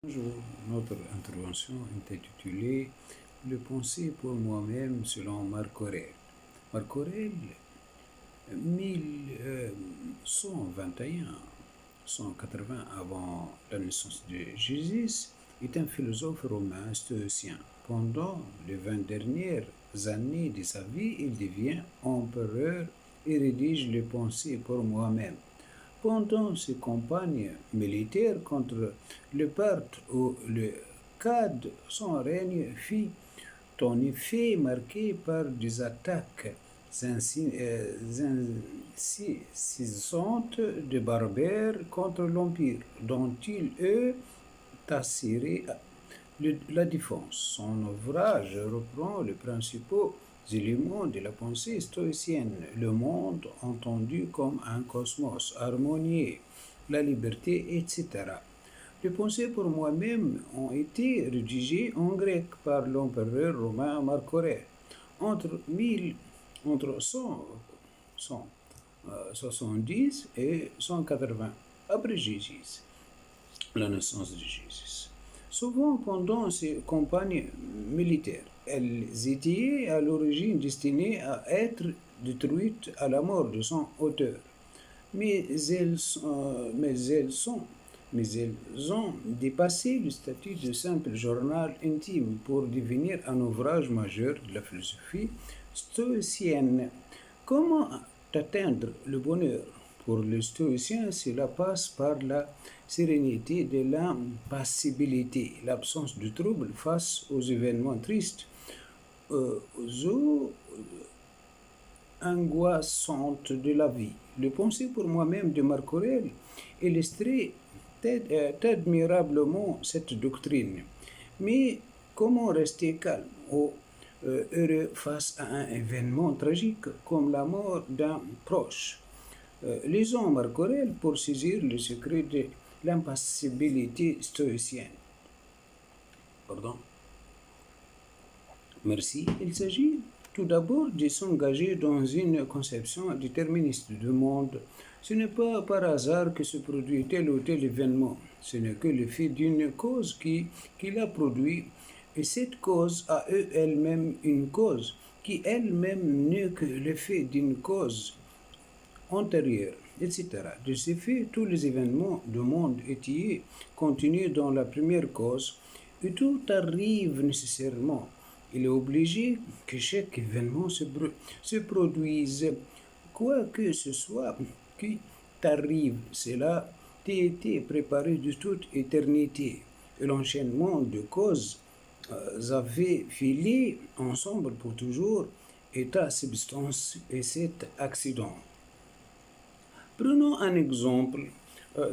Bonjour, notre intervention est intitulée Le pensée pour moi-même selon Marc Aurèle. Marc Aurèle, 1121-180 avant la naissance de Jésus, est un philosophe romain stoïcien. Pendant les 20 dernières années de sa vie, il devient empereur et rédige Les pensées pour moi-même. Pendant ses campagnes militaires contre le Parthe ou le Cade, son règne fut en effet marqué par des attaques incessantes de barbares contre l'Empire, dont il eut assuré la défense. Son ouvrage reprend les principaux éléments de la pensée stoïcienne, le monde entendu comme un cosmos harmonieux, la liberté, etc. Les pensées pour moi-même ont été rédigées en grec par l'empereur romain Marc Aurèle entre 170 et 180 après Jésus, la naissance de Jésus. Souvent pendant ces campagnes militaires, elles étaient à l'origine destinées à être détruites à la mort de son auteur. Mais elles ont dépassé le statut de simple journal intime pour devenir un ouvrage majeur de la philosophie stoïcienne. Comment atteindre le bonheur? Pour le stoïcien, cela passe par la sérénité de l'impassibilité, l'absence de trouble face aux événements tristes, aux eaux angoissantes de la vie. Le pensée pour moi-même de Marc Aurèle illustrait admirablement cette doctrine. Mais comment rester calme ou heureux face à un événement tragique comme la mort d'un proche? Lisons Marc Aurèle pour saisir le secret de l'impassibilité stoïcienne. Pardon. Merci. Il s'agit tout d'abord de s'engager dans une conception déterministe du monde. Ce n'est pas par hasard que se produit tel ou tel événement. Ce n'est que l'effet d'une cause qui l'a produit. Et cette cause a elle-même une cause qui elle-même n'est que l'effet d'une cause antérieure, etc. De ce fait, tous les événements du monde étayés continuent dans la première cause et tout arrive nécessairement. Il est obligé que chaque événement se produise. Quoi que ce soit qui t'arrive, cela t'a été préparé de toute éternité. Et l'enchaînement de causes avait filé ensemble pour toujours et ta substance et cet accident. Prenons un exemple.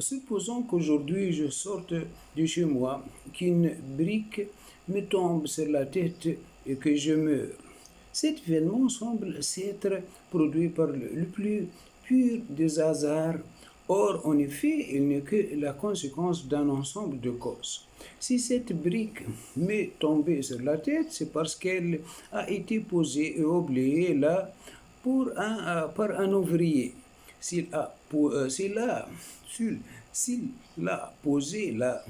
Supposons qu'aujourd'hui je sorte de chez moi, qu'une brique me tombe sur la tête et que je meurs. Cet événement semble s'être produit par le plus pur des hasards. Or, en effet, il n'est que la conséquence d'un ensemble de causes. Si cette brique m'est tombée sur la tête, c'est parce qu'elle a été posée et oubliée là par un ouvrier. S'il l'a posé là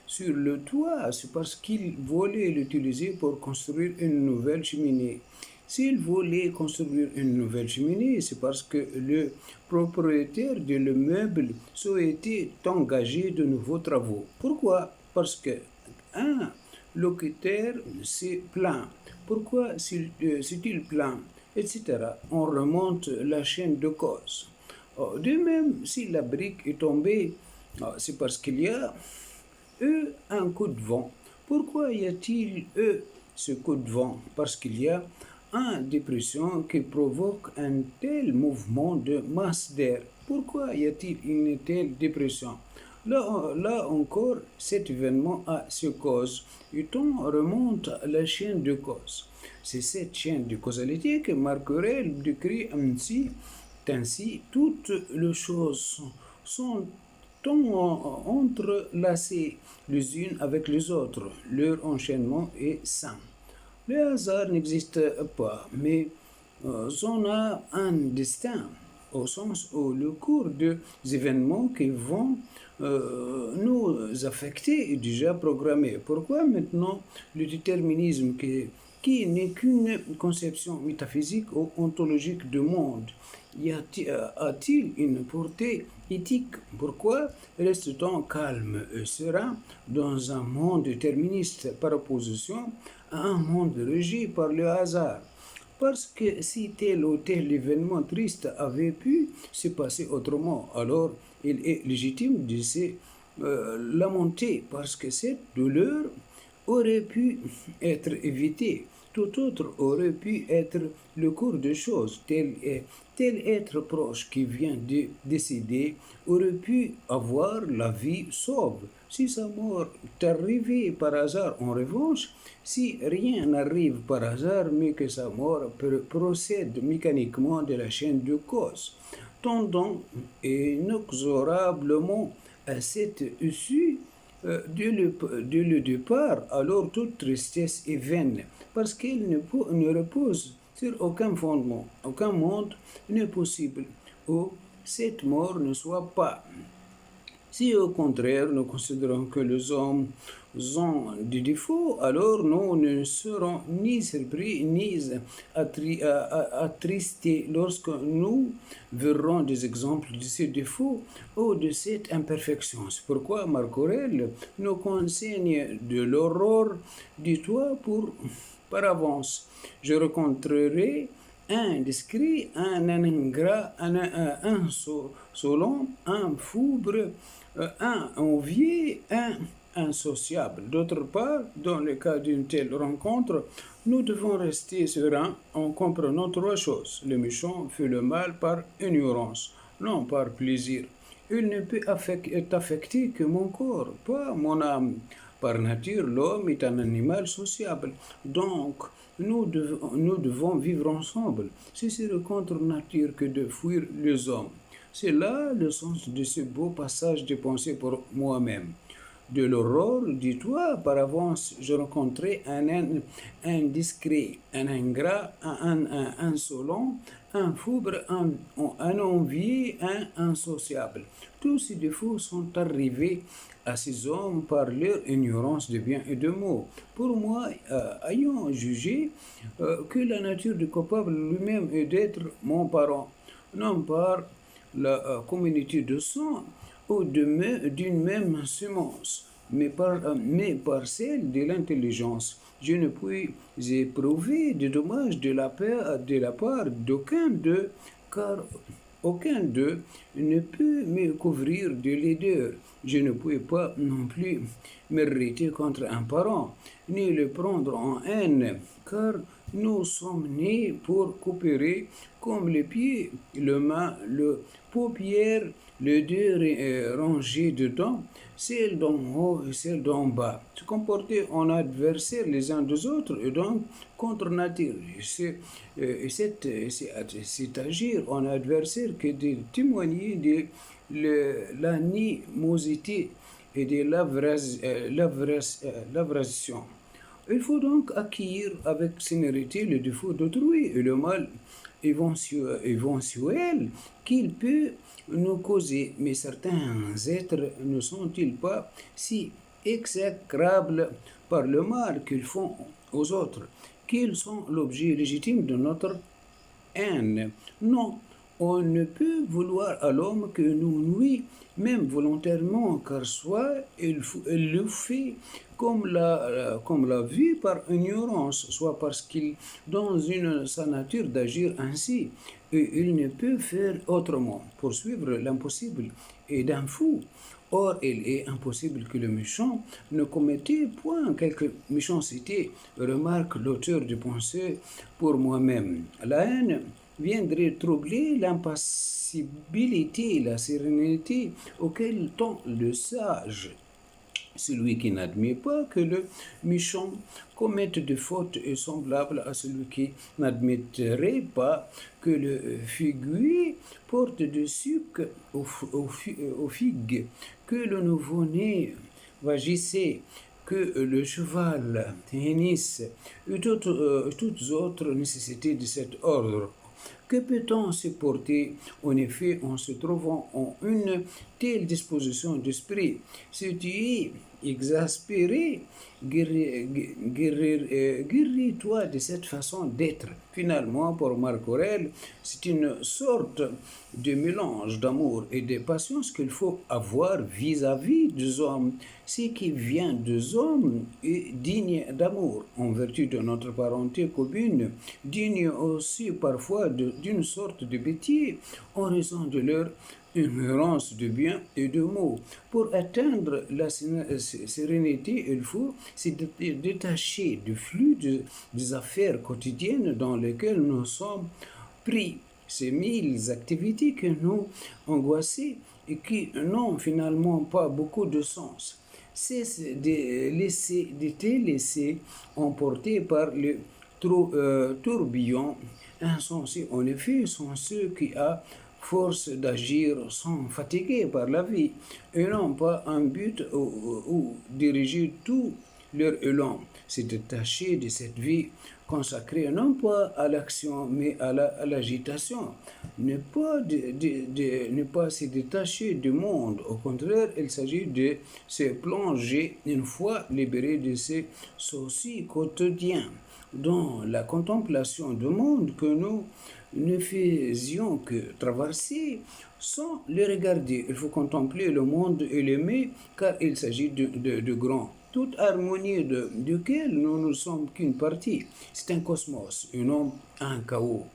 sur le toit, c'est parce qu'il voulait l'utiliser pour construire une nouvelle cheminée. S'il voulait construire une nouvelle cheminée, c'est parce que le propriétaire de l'immeuble souhaitait engager de nouveaux travaux. Pourquoi? Parce que un locataire s'est plaint. Pourquoi s'est-il plaint? Etc. On remonte la chaîne de causes. De même, si la brique est tombée, c'est parce qu'il y a eu un coup de vent. Pourquoi y a-t-il eu ce coup de vent? Parce qu'il y a une dépression qui provoque un tel mouvement de masse d'air. Pourquoi y a-t-il une telle dépression? Là encore, cet événement a ses causes. Et on remonte la chaîne de causes. C'est cette chaîne de causalité que Marc Aurèle décrit ainsi. Toutes les choses sont entrelacées les unes avec les autres. Leur enchaînement est sain. Le hasard n'existe pas, mais on a un destin, au sens où le cours des événements qui vont nous affecter est déjà programmé. Pourquoi maintenant le déterminisme qui n'est qu'une conception métaphysique ou ontologique du monde a-t-il une portée éthique? Pourquoi reste-t-on calme et serein dans un monde déterministe par opposition à un monde régi par le hasard? Parce que si tel ou tel événement triste avait pu se passer autrement, alors il est légitime de se lamenter parce que cette douleur aurait pu être évitée. Tout autre aurait pu être le cours de choses. Tel être proche qui vient de décéder aurait pu avoir la vie sauve. Si sa mort est arrivée par hasard en revanche, si rien n'arrive par hasard, mais que sa mort procède mécaniquement de la chaîne de cause, tendant inexorablement à cette issue dès le départ, alors toute tristesse est vaine, parce qu'elle ne repose sur aucun fondement. Aucun monde n'est possible où cette mort ne soit pas. Si au contraire nous considérons que les hommes ont des défauts, alors nous ne serons ni surpris ni attristés lorsque nous verrons des exemples de ces défauts ou de cette imperfection. C'est pourquoi Marc Aurèle nous conseille de l'aurore du toit par avance. Je rencontrerai un discret, un ingrat, un insolent, un foubre, un envié, un insociable. D'autre part, dans le cas d'une telle rencontre, nous devons rester sereins en comprenant trois choses. Le méchant fait le mal par ignorance, non par plaisir. Il ne peut être affecté que mon corps, pas mon âme. Par nature, l'homme est un animal sociable. Donc, nous devons vivre ensemble. C'est contre nature que de fuir les hommes. C'est là le sens de ce beau passage de pensée pour moi-même. De l'aurore, dis-toi, par avance, je rencontrai un indiscret, un ingrat, un insolent, un foubre, un envié, un insociable. Tous ces défauts sont arrivés à ces hommes par leur ignorance de bien et de maux. Pour moi, ayant jugé que la nature du coupable lui-même est d'être mon parent, non par la communauté de sang ou d'une même semence, mais par celle de l'intelligence. Je ne puis éprouver de dommages de la part d'aucun d'eux, car aucun d'eux ne peut me couvrir de laideur. Je ne puis pas non plus m'irriter contre un parent, ni le prendre en haine, car nous sommes nés pour coopérer comme les pieds, le main, le paupière, les deux rangées de dents, celle d'en haut et celle d'en bas. Se comporter en adversaires les uns des autres et donc contre nature. C'est agir en adversaire que de témoigner de l'animosité et de l'aversion. Il faut donc acquérir avec sénérité le défaut d'autrui et le mal éventuel qu'il peut nous causer. Mais certains êtres ne sont-ils pas si exécrables par le mal qu'ils font aux autres qu'ils sont l'objet légitime de notre haine? Non, on ne peut vouloir à l'homme que nous nuit, même volontairement, car soit il le fait comme l'a vu par ignorance, soit parce qu'il dans sa nature d'agir ainsi, et il ne peut faire autrement. Poursuivre l'impossible est d'un fou. Or, il est impossible que le méchant ne commette point quelque méchanceté, remarque l'auteur de pensée pour moi-même. La haine viendrait troubler l'impassibilité et la sérénité auxquelles tend le sage. Celui qui n'admet pas que le méchant commette des fautes est semblable à celui qui n'admettrait pas que le figuier porte du sucre aux figues, que le nouveau-né vagisse, que le cheval hennisse et toutes autres nécessités de cet ordre. Que peut-on supporter, en effet, en se trouvant en une telle disposition d'esprit? Si tu es exaspéré, guéris-toi de cette façon d'être. Finalement, pour Marc Aurèle, c'est une sorte de mélange d'amour et de patience qu'il faut avoir vis-à-vis des hommes. Ce qui vient des hommes est digne d'amour, en vertu de notre parenté commune, digne aussi parfois d'une sorte de pitié, en raison de leur ignorance de bien et de maux. Pour atteindre la sérénité, il faut se détacher du flux des affaires quotidiennes dans lesquelles nous sommes pris. Ces mille activités que nous angoissent et qui n'ont finalement pas beaucoup de sens. C'est de te laisser emporter par le tourbillon insensé. En effet, sont ceux qui a force d'agir sont fatigués par la vie et n'ont pas un but ou diriger tout leur élan. C'est détacher de cette vie consacrée non pas à l'action mais à l'agitation. Ne pas se détacher du monde. Au contraire, il s'agit de se plonger une fois libéré de ces soucis quotidiens dans la contemplation du monde que nous ne faisions que traverser sans le regarder. Il faut contempler le monde et l'aimer car il s'agit de grand. Toute harmonie duquel nous ne sommes qu'une partie. C'est un cosmos, et non un chaos.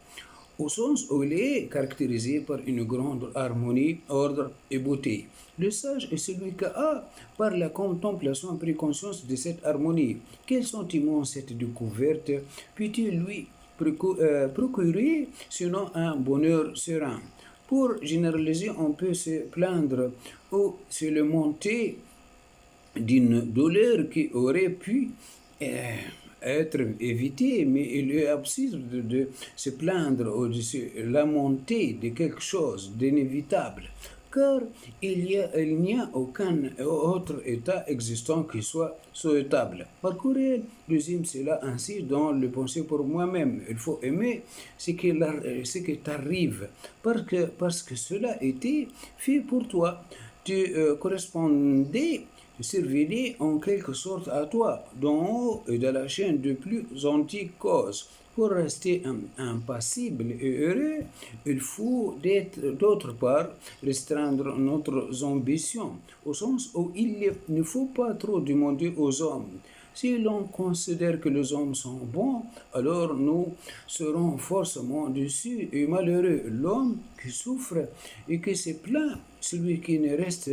Au sens où il est caractérisé par une grande harmonie, ordre et beauté. Le sage est celui qui a, par la contemplation, pris conscience de cette harmonie. Quel sentiment cette découverte peut-il lui procurer, sinon un bonheur serein? Pour généraliser, on peut se plaindre ou se lamenter d'une douleur qui aurait pu être évitée, mais il est absurde de se plaindre ou de se lamenter de quelque chose d'inévitable, car il n'y a aucun autre état existant qui soit souhaitable. Parcourir résume cela ainsi dans le pensée pour moi-même. Il faut aimer ce qui t'arrive, parce que cela était fait pour toi. Tu correspondais surveiller en quelque sorte à toi, d'en haut et de la chaîne de plus antiques causes. Pour rester impassible et heureux, il faut d'autre part restreindre notre ambition, au sens où il ne faut pas trop demander aux hommes. Si l'on considère que les hommes sont bons, alors nous serons forcément déçus et malheureux. L'homme qui souffre et qui se plaint, celui qui ne reste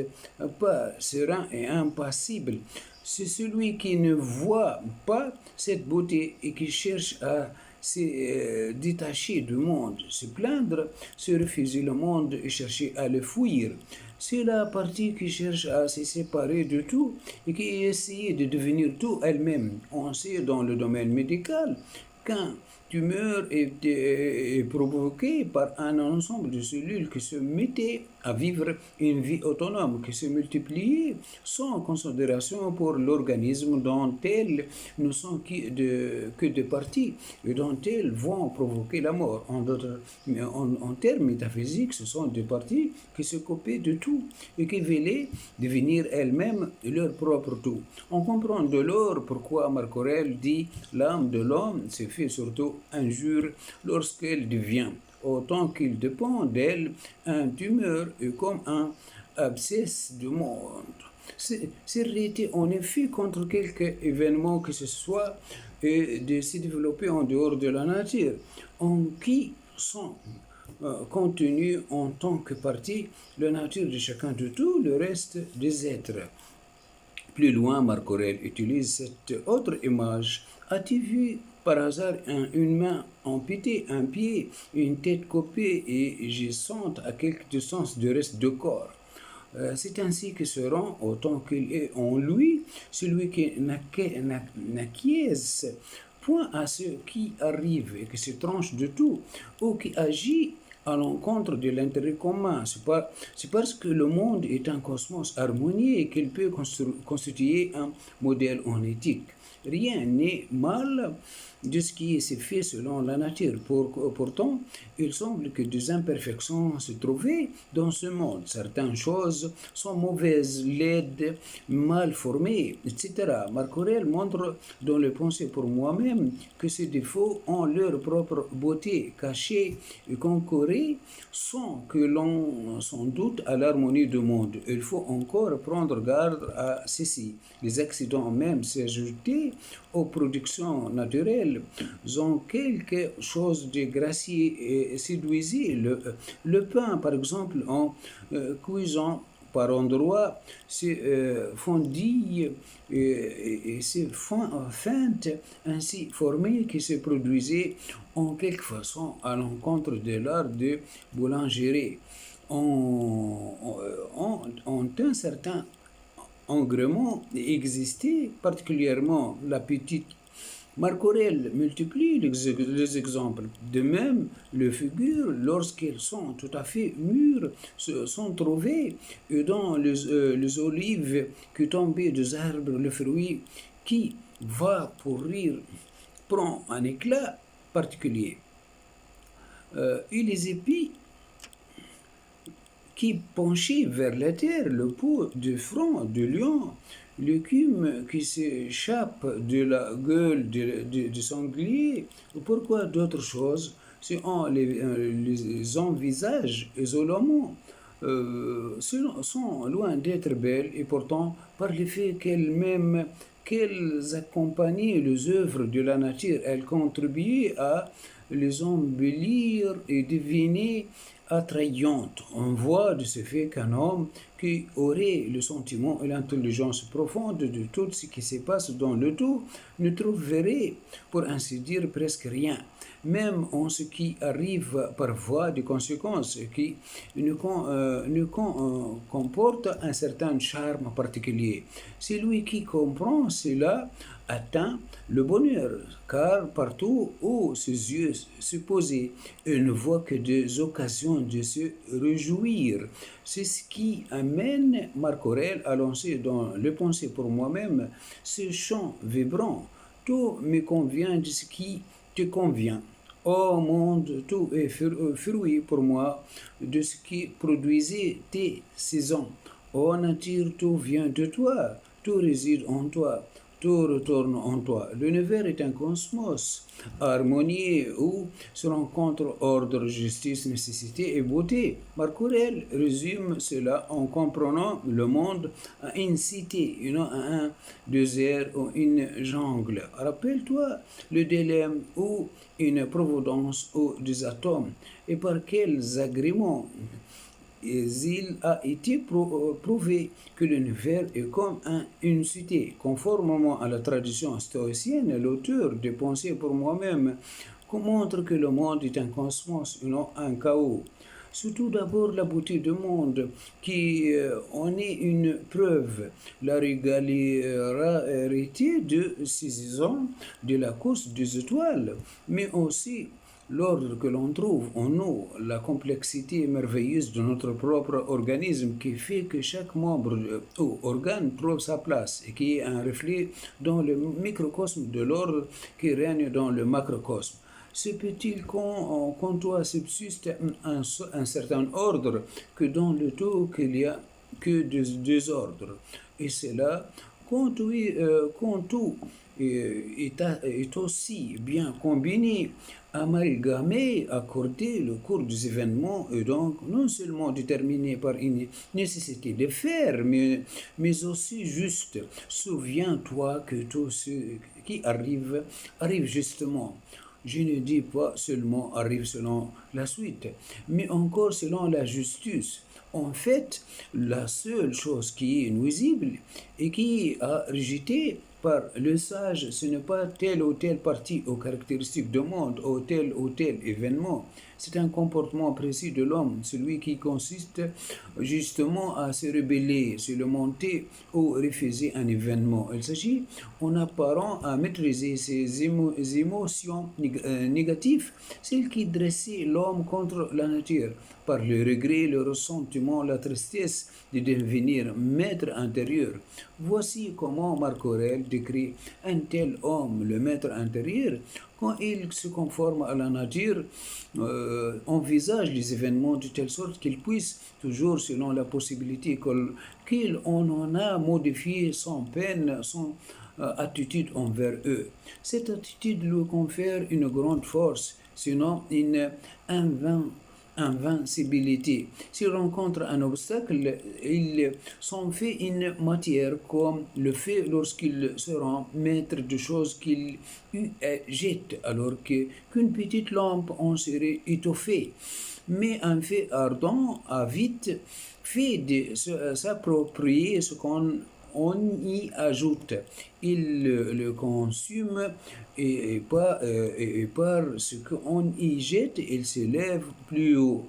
pas serein et impassible, c'est celui qui ne voit pas cette beauté et qui cherche à se détacher du monde, se plaindre, se refuser le monde et chercher à le fuir. C'est la partie qui cherche à se séparer de tout et qui essaie de devenir tout elle-même. On sait dans le domaine médical qu'un tumeur est provoquée par un ensemble de cellules qui se mettaient à vivre une vie autonome, qui se multipliaient sans considération pour l'organisme dont elles ne sont que des parties et dont elles vont provoquer la mort. En termes métaphysiques, ce sont des parties qui se copaient de tout et qui veulent devenir elles-mêmes leur propre tout. On comprend de lors pourquoi Marc Aurèle dit l'âme de l'homme se fait surtout injure lorsqu'elle devient, autant qu'il dépend d'elle, un tumeur et comme un abscesse du monde. S'irriter en effet contre quelque événement que ce soit et de se développer en dehors de la nature, en qui sont contenus en tant que partie la nature de chacun de tout le reste des êtres. Plus loin, Marc Aurèle utilise cette autre image. As-tu vu par hasard une main amputée, un pied, une tête coupée et gisante à quelque distance du reste du corps? C'est ainsi que se rend, autant qu'il est en lui, celui qui n'acquiesce point à ce qui arrive et qui se tranche de tout, ou qui agit à l'encontre de l'intérêt commun. C'est parce que le monde est un cosmos harmonieux qu'il peut constituer un modèle en éthique. Rien n'est mal de ce qui s'est fait selon la nature. Pourtant, il semble que des imperfections se trouvaient dans ce monde. Certaines choses sont mauvaises, laides, mal formées, etc. Marc Aurèle montre dans le Pensée pour moi-même que ces défauts ont leur propre beauté, cachée et concourée, sans que l'on s'en doute à l'harmonie du monde. Il faut encore prendre garde à ceci. Les accidents même s'ajouter aux productions naturelles ont quelque chose de gracieux et séduisant. Le pain, par exemple, en cuisant par endroits, c'est fondilles et c'est feintes ainsi formées qui se produisaient en quelque façon à l'encontre de l'art de boulangerie. En un certain engrenement existait, particulièrement la petite. Marc Aurèle multiplie les exemples. De même, les figures, lorsqu'elles sont tout à fait mûres, sont trouvées, et dans les olives qui tombaient des arbres, le fruit qui va pourrir prend un éclat particulier. Et les épis qui penchait vers la terre, le pot de front du lion, l'écume qui s'échappe de la gueule du sanglier, ou pourquoi d'autres choses, si on les envisage isolément, sont loin d'être belles et pourtant, par le fait qu'elles accompagnaient les œuvres de la nature, elles contribuaient à les embellir et deviner attrayantes. On voit de ce fait qu'un homme qui aurait le sentiment et l'intelligence profonde de tout ce qui se passe dans le tout ne trouverait, pour ainsi dire, presque rien, même en ce qui arrive par voie de conséquences, qui comporte un certain charme particulier. Celui qui comprend cela atteint le bonheur, car partout où ses yeux se posaient, il ne voit que des occasions de se réjouir. C'est ce qui amène Marc Aurèle à lancer dans Le Pensée pour moi-même ce chant vibrant. Tout me convient de ce qui te convient. Ô monde, tout est fruit pour moi de ce qui produisait tes saisons. Ô nature, tout vient de toi, tout réside en toi. Tout retourne en toi. L'univers est un cosmos harmonieux où se rencontrent ordre, justice, nécessité et beauté. Marc Aurèle résume cela en comprenant le monde à une cité, à un désert ou une jungle. Rappelle-toi le dilemme ou une providence ou des atomes et par quels agréments il a été prouvé que l'univers est comme une cité. Conformément à la tradition stoïcienne, l'auteur de Pensées pour moi-même montre que le monde est un cosmos et non un chaos. C'est tout d'abord la beauté du monde qui en est une preuve. La régularité de ces saisons, de la course des étoiles, mais aussi l'ordre que l'on trouve en nous, la complexité merveilleuse de notre propre organisme qui fait que chaque membre ou organe trouve sa place et qui est un reflet dans le microcosme de l'ordre qui règne dans le macrocosme. Se peut-il qu'en toi subsiste un certain ordre, que dans le tout qu'il y a que des désordres? Et c'est là, quand tout est aussi bien combiné, amalgamé, accordé, le cours des événements est donc non seulement déterminé par une nécessité de faire, mais aussi juste. Souviens-toi que tout ce qui arrive, arrive justement. Je ne dis pas seulement arrive selon la suite, mais encore selon la justice. En fait, la seule chose qui est nuisible et qui a rejeté par le sage, ce n'est pas telle ou telle partie aux caractéristiques du monde, ou tel événement. C'est un comportement précis de l'homme, celui qui consiste justement à se rebeller, se le monter ou refuser un événement. Il s'agit en apparent à maîtriser ses émotions négatives, celles qui dressaient l'homme contre la nature, par le regret, le ressentiment, la tristesse de devenir maître intérieur. Voici comment Marc Aurèle décrit un tel homme, le maître intérieur, quand il se conforme à la nature, envisage les événements de telle sorte qu'il puisse, toujours selon la possibilité qu'il en a modifié sans peine, son attitude envers eux. Cette attitude lui confère une grande force, sinon une invincibilité. S'il rencontre un obstacle, il s'en fait une matière comme le fait lorsqu'il se rend maître de choses qu'il jette, alors qu'une petite lampe en serait étoffée. Mais un fait ardent a vite fait de s'approprier ce qu'on on y ajoute. Il le consume et par ce qu'on y jette, il s'élève plus haut.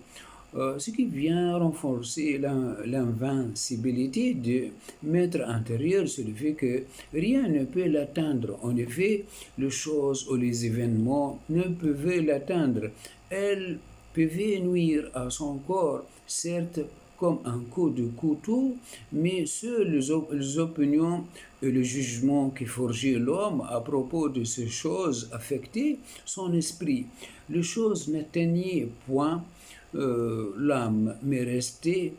Ce qui vient renforcer l'invincibilité du maître intérieur, c'est le fait que rien ne peut l'atteindre. En effet, les choses ou les événements ne peuvent l'atteindre. Elles peuvent nuire à son corps, certes, comme un coup de couteau, mais seules les opinions et le jugement qui forgeait l'homme à propos de ces choses affectaient son esprit. Les choses n'atteignaient point l'âme, mais restait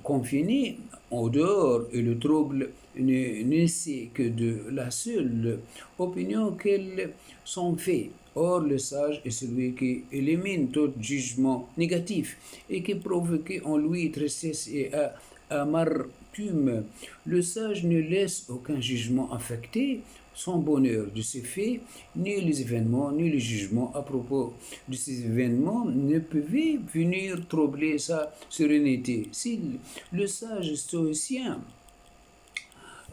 confinée en dehors, et le trouble ne naissait que de la seule opinion qu'elle s'en fait. Or, le sage est celui qui élimine tout jugement négatif et qui provoque en lui tristesse et amertume. Le sage ne laisse aucun jugement affecter son bonheur de ces faits, ni les événements, ni les jugements à propos de ces événements ne peuvent venir troubler sa sérénité. Si le sage stoïcien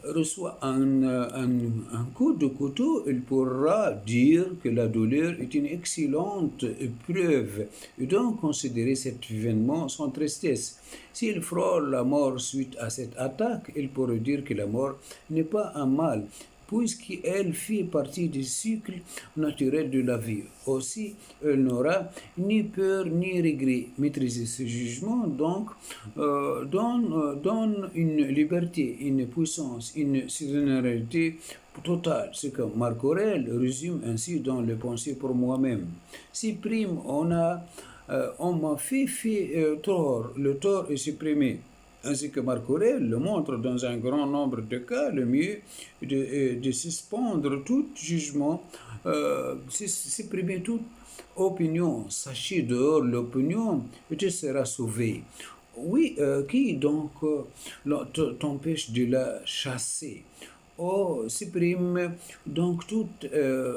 reçoit un coup de couteau, il pourra dire que la douleur est une excellente épreuve et donc considérer cet événement sans tristesse. S'il frôle la mort suite à cette attaque, il pourrait dire que la mort n'est pas un mal, puisqu'elle fait partie du cycle naturel de la vie. Aussi, elle n'aura ni peur ni regret. Maîtriser ce jugement, donc, donne une liberté, une puissance, une sérénité totale. Ce que Marc Aurèle résume ainsi dans le Pensées pour moi-même. Si prime, on m'a fait tort, le tort est supprimé. Ainsi que Marc Aurèle le montre dans un grand nombre de cas, le mieux est de suspendre tout jugement, supprimer toute opinion. Sachez dehors l'opinion et tu seras sauvé. Oui, qui donc t'empêche de la chasser? Oh, supprime donc toute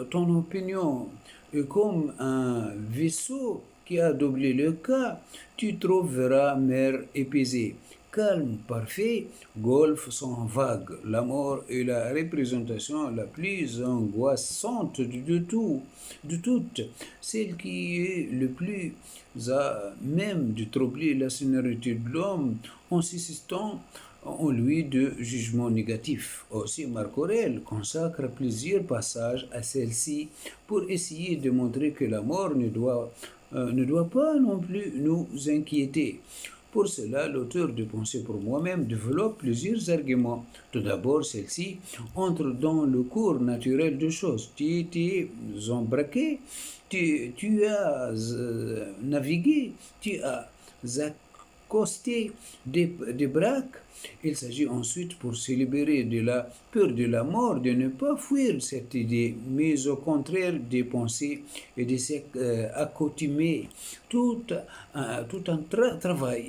ton opinion. Et comme un vaisseau qui a doublé le cas, tu trouveras mer épaisée. Calme parfait, golfe sans vague. La mort est la représentation la plus angoissante de toutes, celle qui est le plus à même de troubler la sérénité de l'homme en suscitant en lui de jugements négatifs. Aussi, Marc Aurèle consacre plusieurs passages à celle-ci pour essayer de montrer que la mort ne doit pas non plus nous inquiéter. Pour cela, l'auteur de Pensées pour moi-même développe plusieurs arguments. Tout d'abord, celle-ci entre dans le cours naturel des choses. Tu es embarqué, tu as navigué, tu as accosté des braques. Il s'agit ensuite, pour se libérer de la peur de la mort, de ne pas fuir cette idée, mais au contraire de penser et de s'accoutumer. Tout un travail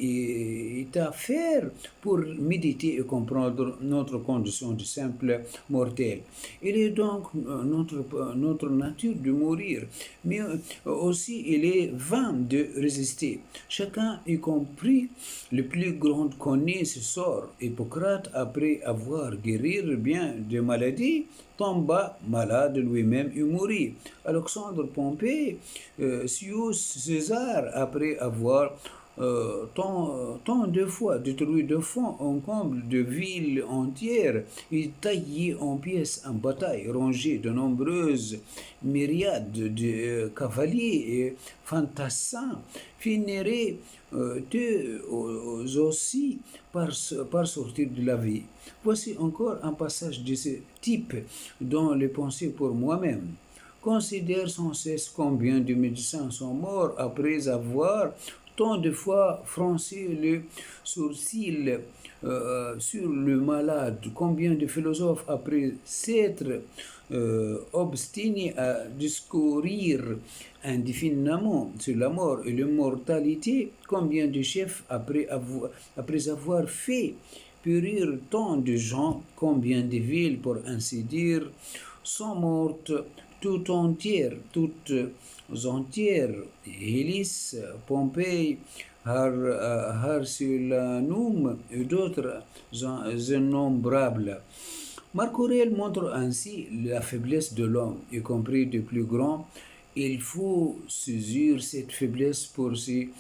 est à faire pour méditer et comprendre notre condition de simple mortel. Il est donc notre nature de mourir, mais aussi il est vain de résister. Chacun, y compris le plus grand, connaît ce sort. mort. Hippocrate, après avoir guéri bien des maladies, tomba malade lui-même et mourut. Alexandre Pompée, Sius César, après avoir tant de fois détruit de fond en comble de villes entières et taillé en pièces en bataille, rangé de nombreuses myriades de cavaliers et fantassins, finirait eux aussi par sortir de la vie. Voici encore un passage de ce type dans les pensées pour moi-même. Considère sans cesse combien de médecins sont morts après avoir tant de fois froncé le sourcil sur le malade, combien de philosophes après s'être obstinés à discourir indéfiniment sur la mort et l'immortalité, combien de chefs après avoir fait périr tant de gens, combien de villes, pour ainsi dire, sont mortes toutes entières. Hélice, Pompée, Harsulanum et d'autres innombrables. Marc Aurèle montre ainsi la faiblesse de l'homme, y compris des plus grands. Il faut saisir cette faiblesse pour s'y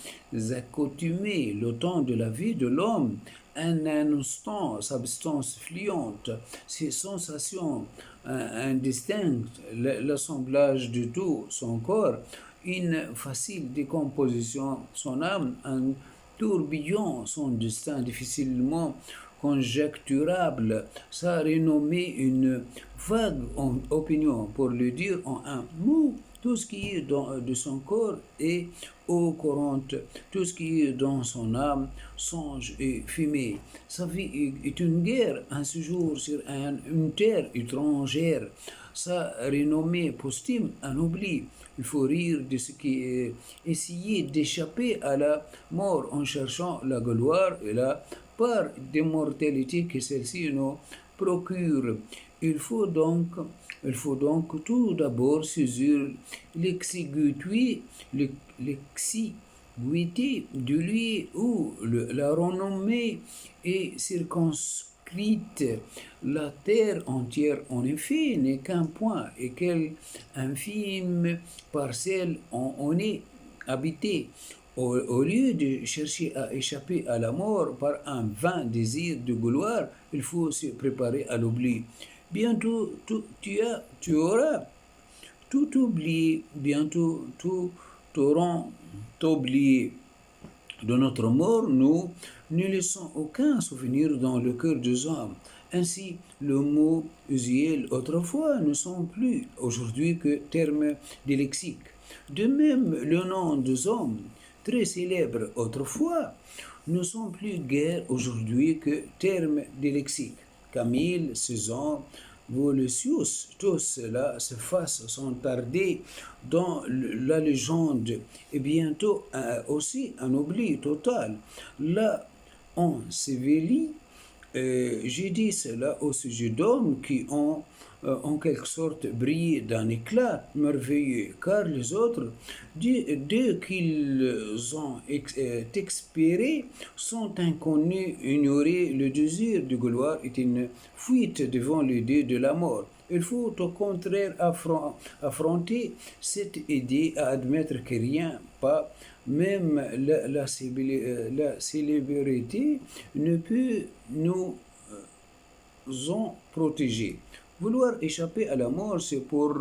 accoutumer. Le temps de la vie de l'homme, un instant, substance fluente, ses sensations indistinctes, l'assemblage de tout son corps, une facile décomposition, son âme, un tourbillon, son destin difficilement conjecturable, sa renommée, une vague opinion, pour le dire en un mot. Tout ce qui est de son corps est eau courante, tout ce qui est dans son âme, songe et fumée. Sa vie est une guerre, un séjour sur une terre étrangère. Sa renommée posthume, un oubli. Il faut rire de ce qui est essayer d'échapper à la mort en cherchant la gloire et la part d'immortalité que celle-ci nous procure. Il faut donc tout d'abord saisir l'exiguïté de lui où la renommée est circonscrite. La terre entière, en effet, n'est qu'un point et quelle infime parcelle en est habitée. Au lieu de chercher à échapper à la mort par un vain désir de gloire, il faut se préparer à l'oubli. Bientôt, tu auras tout oublié, bientôt tout t'auront oublié. De notre mort, nous ne laissons aucun souvenir dans le cœur des hommes. Ainsi, le mot usuel autrefois ne sont plus aujourd'hui que termes de lexique. De même, le nom des hommes, très célèbres autrefois, ne sont plus guère aujourd'hui que termes de lexique. Camille, Cézanne, Volusius, tous cela se sont tardés dans la légende et bientôt aussi un oubli total. Là, on s'éveille. J'ai dit cela au sujet d'hommes qui ont en quelque sorte brillé d'un éclat merveilleux, car les autres, dès qu'ils ont expiré, sont inconnus, ignorés. Le désir de gloire est une fuite devant l'idée de la mort. Il faut au contraire affronter cette idée à admettre que rien, pas même la célébrité, ne peut nous en protéger. Vouloir échapper à la mort, c'est pour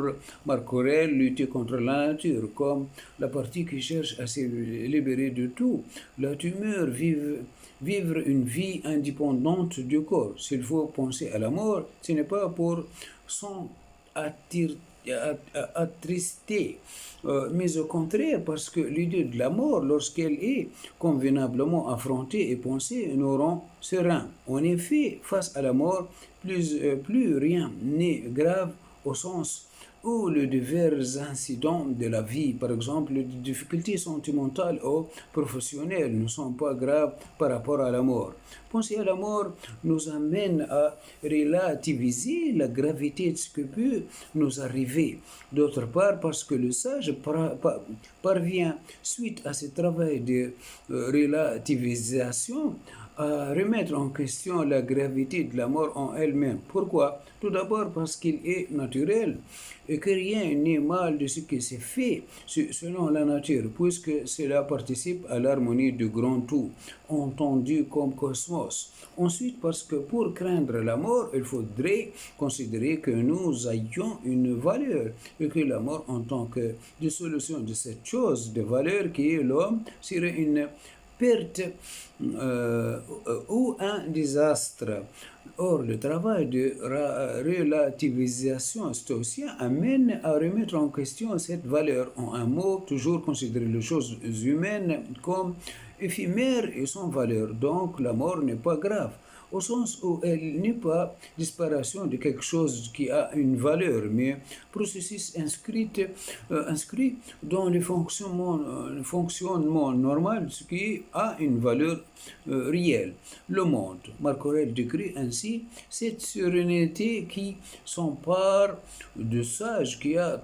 Marc Aurèle lutter contre la nature, comme la partie qui cherche à se libérer de tout. La tumeur, vivre une vie indépendante du corps. S'il faut penser à la mort, ce n'est pas pour s'en attrister, mais au contraire parce que l'idée de la mort, lorsqu'elle est convenablement affrontée et pensée, nous rend serein. En effet, face à la mort, plus rien n'est grave au sens où les divers incidents de la vie, par exemple les difficultés sentimentales ou professionnelles, ne sont pas graves par rapport à la mort. Penser à la mort nous amène à relativiser la gravité de ce que peut nous arriver. D'autre part, parce que le sage parvient, suite à ce travail de relativisation, à remettre en question la gravité de la mort en elle-même. Pourquoi? Tout d'abord parce qu'il est naturel et que rien n'est mal de ce qui s'est fait selon la nature, puisque cela participe à l'harmonie du grand tout, entendu comme cosmos. Ensuite, parce que pour craindre la mort, il faudrait considérer que nous ayons une valeur et que la mort en tant que dissolution de cette chose de valeur qui est l'homme serait une perte ou un désastre. Or, le travail de relativisation stoïcien amène à remettre en question cette valeur. En un mot, toujours considérer les choses humaines comme éphémères et sans valeur. Donc, la mort n'est pas grave au sens où elle n'est pas disparition de quelque chose qui a une valeur, mais processus inscrit dans le fonctionnement normal, ce qui a une valeur réelle. Le monde. Marc Aurèle décrit ainsi cette sérénité qui s'empare de sage qui a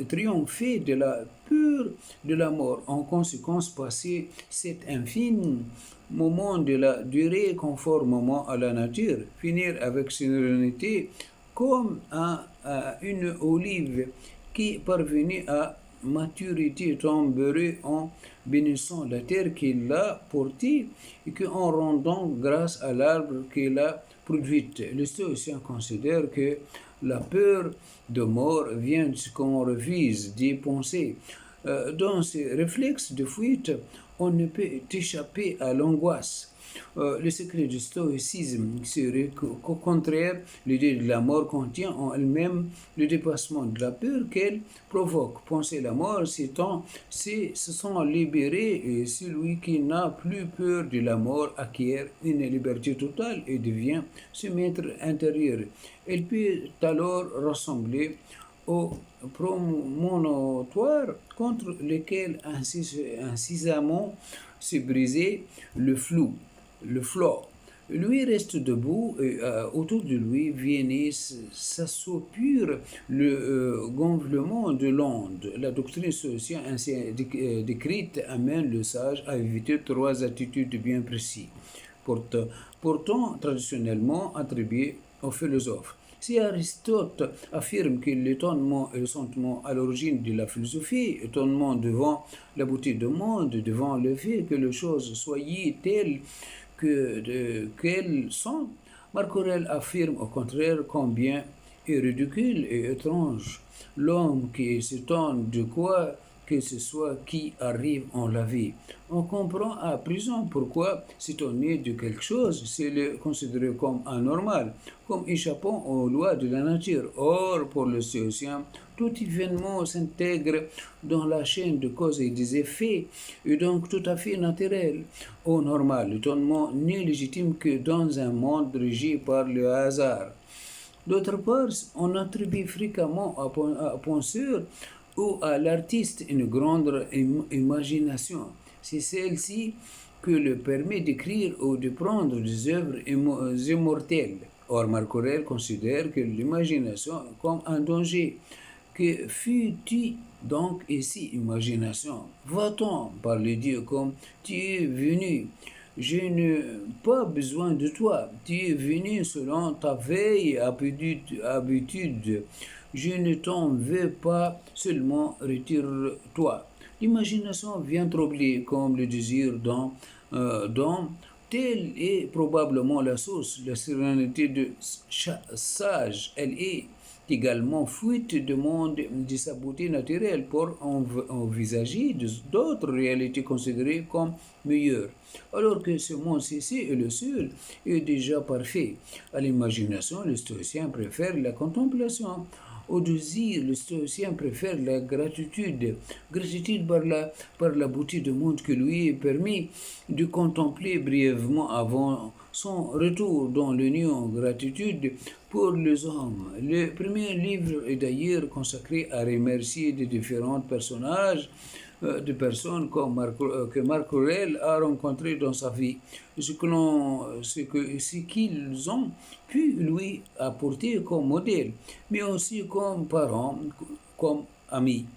triomphé de la pure de la mort. En conséquence, passé cet infime moment de la durée conformément à la nature, finir avec sérénité comme une olive qui parvenue à maturité tomberait en bénissant la terre qui l'a portée et qu'en rendant grâce à l'arbre qui l'a produite. Les stoïciens considèrent que la peur de mort vient de ce qu'on refuse d'y penser. Dans ces réflexes de fuite, on ne peut échapper à l'angoisse. Le secret du stoïcisme serait qu'au contraire, l'idée de la mort contient en elle-même le dépassement de la peur qu'elle provoque. Penser la mort, c'est se sent libéré et celui qui n'a plus peur de la mort acquiert une liberté totale et devient ce maître intérieur. Elle peut alors ressembler aux promontoires contre lesquels incessamment s'est brisé le flou, le flot. Lui reste debout et autour de lui vient s'assoupir le gonflement de l'onde. La doctrine sociale ainsi décrite amène le sage à éviter trois attitudes bien précises, pourtant traditionnellement attribuées aux philosophes. Si Aristote affirme que l'étonnement est le sentiment à l'origine de la philosophie, étonnement devant la beauté du monde, devant le fait que les choses soient telles qu'elles sont, Marc Aurèle affirme au contraire combien est ridicule et étrange l'homme qui s'étonne de quoi que ce soit qui arrive en la vie. On comprend à présent pourquoi s'étonner de quelque chose, c'est le considérer comme anormal, comme échappant aux lois de la nature. Or, pour le stoïcien, tout événement s'intègre dans la chaîne de causes et des effets, et donc tout à fait naturel au normal. L'étonnement n'est légitime que dans un monde régi par le hasard. D'autre part, on attribue fréquemment à penseur ou à l'artiste une grande imagination. C'est celle-ci que le permet d'écrire ou de prendre des œuvres immortelles. Or, Marc Aurèle considère que l'imagination comme un danger. Que fut-il donc ici, imagination? Va-t-on par le Dieu comme tu es venu? Je n'ai pas besoin de toi. Tu es venu selon ta veille habitude. Je ne t'en veux pas, seulement retire-toi. L'imagination vient troubler comme le désir dont telle est probablement la source, la sérénité de sage. Elle est également fuite du monde de sa beauté naturelle pour envisager d'autres réalités considérées comme meilleures. Alors que ce monde-ci est le seul est déjà parfait. À l'imagination, le stoïcien préfère la contemplation. Au désir, le stoïcien préfère la gratitude. Gratitude par la beauté du monde qui lui est permis de contempler brièvement avant son retour dans l'union. Gratitude pour les hommes. Le premier livre est d'ailleurs consacré à remercier les différents personnages de personnes que Marc Aurèle a rencontrées dans sa vie, ce qu'ils ont pu lui apporter comme modèle, mais aussi comme parents, comme amis.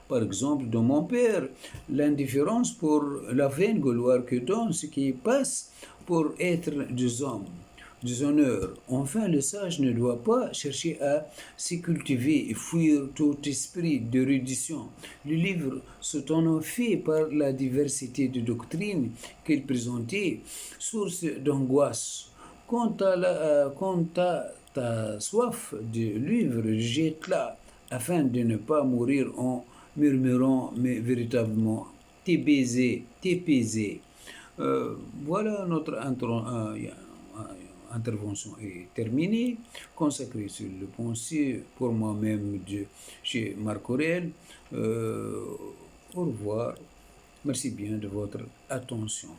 Par exemple, dans mon père, l'indifférence pour la vaine gloire que donne ce qui passe pour être des hommes, des honneurs. Enfin, le sage ne doit pas chercher à se cultiver et fuir tout esprit d'érudition. Le livre s'en fait par la diversité de doctrines qu'il présentait, source d'angoisse. Quant à ta soif de livre, jette-la afin de ne pas mourir en murmurant, mais véritablement t'es baisé. Voilà notre intervention est terminée, consacrée sur le pensée pour moi-même chez Marc Aurèle. Au revoir. Merci bien de votre attention.